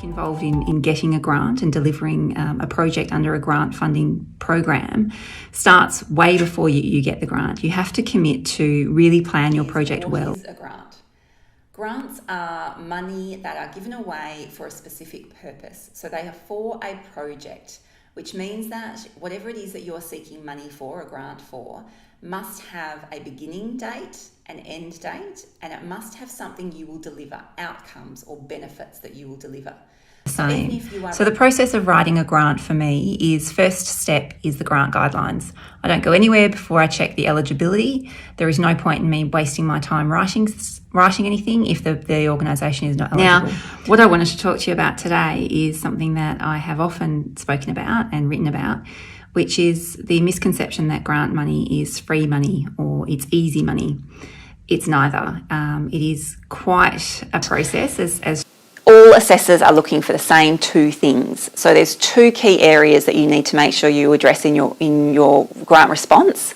Involved in getting a grant and delivering a project under a grant funding program starts way before you get the grant. You have to commit to really plan your project well. What is a grant? Grants are money that are given away for a specific purpose. So they are for a project, which means that whatever it is that you're seeking money for, a grant for, must have a beginning date, an end date, and it must have something you will deliver, outcomes or benefits that you will deliver. So the process of writing a grant for me is, first step is the grant guidelines. I don't go anywhere before I check the eligibility. There is no point in me wasting my time writing anything if the organisation is not eligible. Now, what I wanted to talk to you about today is something that I have often spoken about and written about, which is the misconception that grant money is free money or it's easy money. It's neither. It is quite a process as all assessors are looking for the same two things. So there's two key areas that you need to make sure you address in your grant response.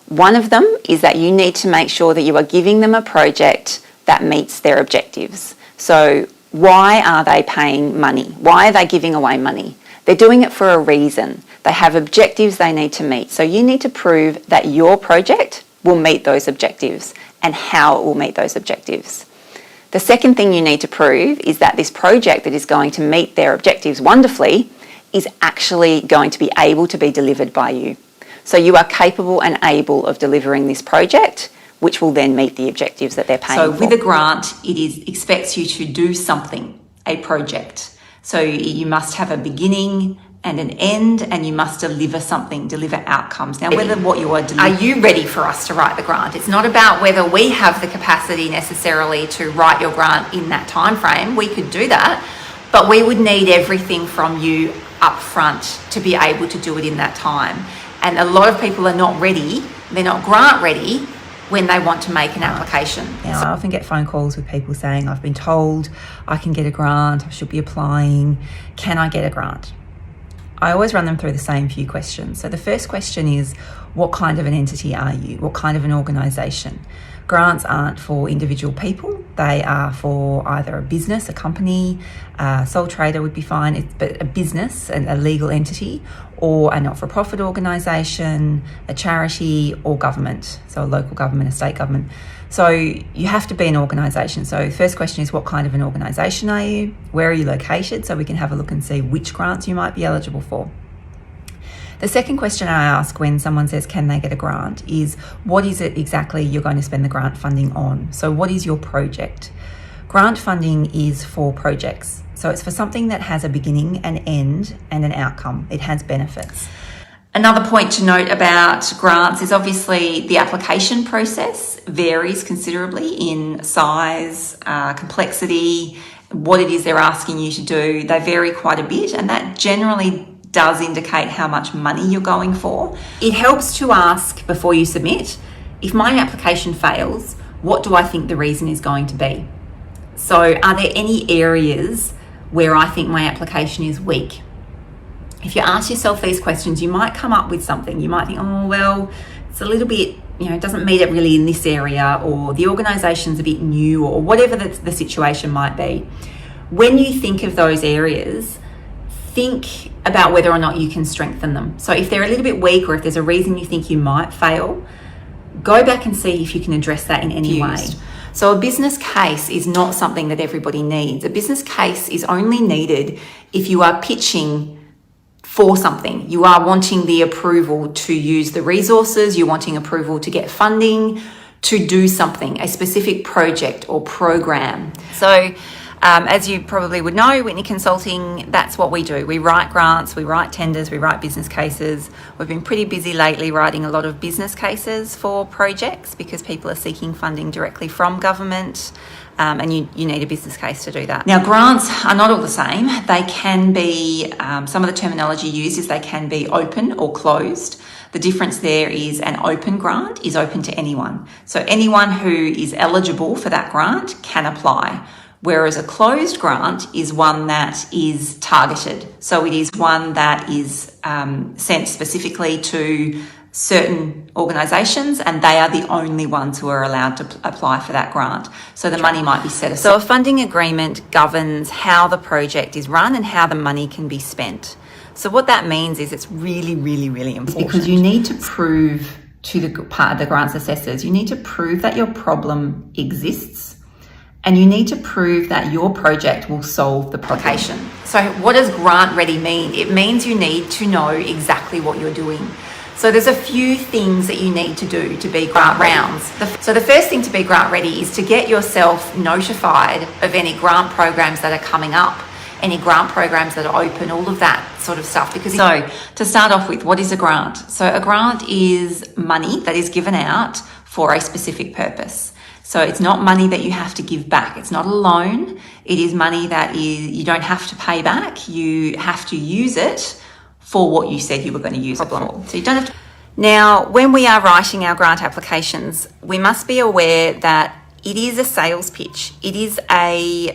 One of them is that you need to make sure that you are giving them a project that meets their objectives. So why are they paying money? Why are they giving away money? They're doing it for a reason. They have objectives they need to meet. So you need to prove that your project will meet those objectives and how it will meet those objectives. The second thing you need to prove is that this project that is going to meet their objectives wonderfully is actually going to be able to be delivered by you. So you are capable and able of delivering this project, which will then meet the objectives that they're paying for. So with a grant, it expects you to do something, a project. So you must have a beginning and an end, and you must deliver something, deliver outcomes. Now, whether what you are delivering... Are you ready for us to write the grant? It's not about whether we have the capacity necessarily to write your grant in that time frame. We could do that, but we would need everything from you up front to be able to do it in that time. And a lot of people are not ready, they're not grant ready when they want to make an application. Now, I often get phone calls with people saying, I've been told I can get a grant, I should be applying, can I get a grant? I always run them through the same few questions. So the first question is, what kind of an entity are you? What kind of an organisation? Grants aren't for individual people. They are for either a business, a company, a sole trader would be fine, but a business, a legal entity, or a not-for-profit organisation, a charity, or government. So a local government, a state government. So you have to be an organisation. So the first question is, what kind of an organisation are you? Where are you located? So we can have a look and see which grants you might be eligible for. The second question I ask when someone says, can they get a grant, is what is it exactly you're going to spend the grant funding on? So what is your project? Grant funding is for projects. So it's for something that has a beginning, an end, and an outcome. It has benefits. Another point to note about grants is obviously the application process varies considerably in size, complexity, what it is they're asking you to do. They vary quite a bit, and that generally does indicate how much money you're going for. It helps to ask before you submit, if my application fails, what do I think the reason is going to be? So are there any areas where I think my application is weak? If you ask yourself these questions, you might come up with something. You might think, oh, well, it's a little bit, it doesn't meet it really in this area, or the organisation's a bit new, or whatever the situation might be. When you think of those areas, think about whether or not you can strengthen them. So if they're a little bit weak, or if there's a reason you think you might fail, go back and see if you can address that in any way. So a business case is not something that everybody needs. A business case is only needed if you are pitching for something. You are wanting the approval to use the resources, you're wanting approval to get funding, to do something, a specific project or program. So as you probably would know, Whitney Consulting, that's what we do. We write grants, we write tenders, we write business cases. We've been pretty busy lately writing a lot of business cases for projects because people are seeking funding directly from government. And you need a business case to do that. Now, grants are not all the same. They can be, some of the terminology used is they can be open or closed. The difference there is an open grant is open to anyone. So anyone who is eligible for that grant can apply. Whereas a closed grant is one that is targeted. So it is one that is sent specifically to certain organisations, and they are the only ones who are allowed to apply for that grant. So the money might be set aside. So a funding agreement governs how the project is run and how the money can be spent. So what that means is it's really, really, really important. Because you need to prove to the grants assessors, you need to prove that your problem exists, and you need to prove that your project will solve the problem. So what does grant ready mean? It means you need to know exactly what you're doing. So there's a few things that you need to do to be grant rounds. So the first thing to be grant ready is to get yourself notified of any grant programs that are coming up, any grant programs that are open, all of that sort of stuff. So to start off with, what is a grant? So a grant is money that is given out for a specific purpose. So it's not money that you have to give back. It's not a loan. It is money that you don't have to pay back. You have to use it for what you said you were going to use it for. So you don't have to. Now, when we are writing our grant applications, we must be aware that it is a sales pitch. It is a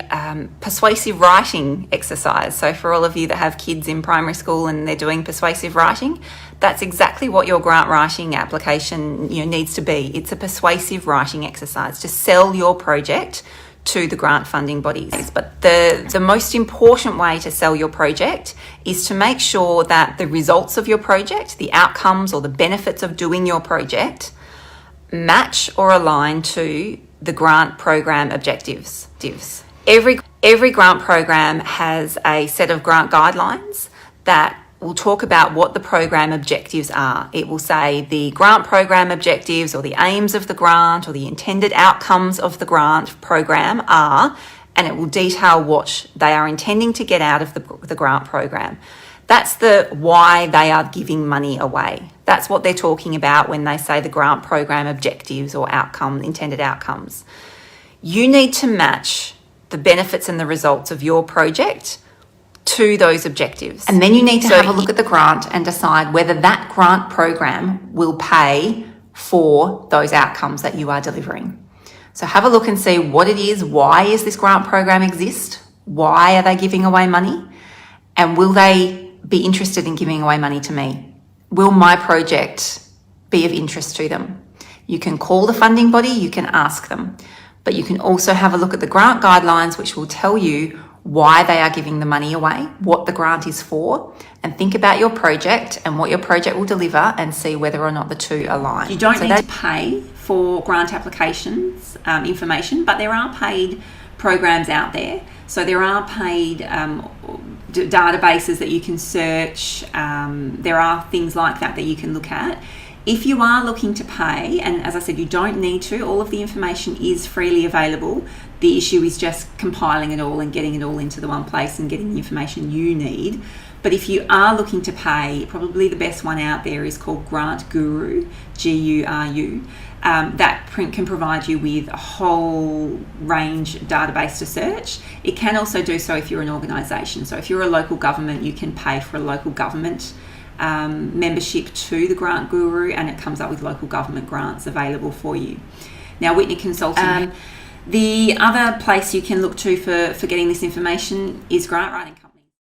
persuasive writing exercise. So for all of you that have kids in primary school and they're doing persuasive writing, that's exactly what your grant writing application needs to be. It's a persuasive writing exercise to sell your project to the grant funding bodies. But the most important way to sell your project is to make sure that the results of your project, the outcomes or the benefits of doing your project, match or align to the grant program objectives. Every grant program has a set of grant guidelines that will talk about what the program objectives are. It will say the grant program objectives or the aims of the grant or the intended outcomes of the grant program are, and it will detail what they are intending to get out of the grant program. That's the why they are giving money away. That's what they're talking about when they say the grant program objectives or intended outcomes. You need to match the benefits and the results of your project to those objectives. And then you need to have a look at the grant and decide whether that grant program will pay for those outcomes that you are delivering. So have a look and see what it is. Why is this grant program exist? Why are they giving away money? And will they be interested in giving away money to me? Will my project be of interest to them? You can call the funding body, you can ask them, but you can also have a look at the grant guidelines, which will tell you why they are giving the money away, what the grant is for, and think about your project and what your project will deliver and see whether or not the two align. You don't need to pay for grant applications information, but there are paid programs out there. So there are paid databases that you can search. There are things like that you can look at. If you are looking to pay, and as I said, you don't need to, all of the information is freely available. The issue is just compiling it all and getting it all into the one place and getting the information you need. But if you are looking to pay, probably the best one out there is called Grant Guru, Guru. That can provide you with a whole range database to search. It can also do so if you're an organisation. So if you're a local government, you can pay for a local government membership to the Grant Guru, and it comes up with local government grants available for you. Now, Whitney Consulting. The other place you can look to for getting this information is Grant Writing.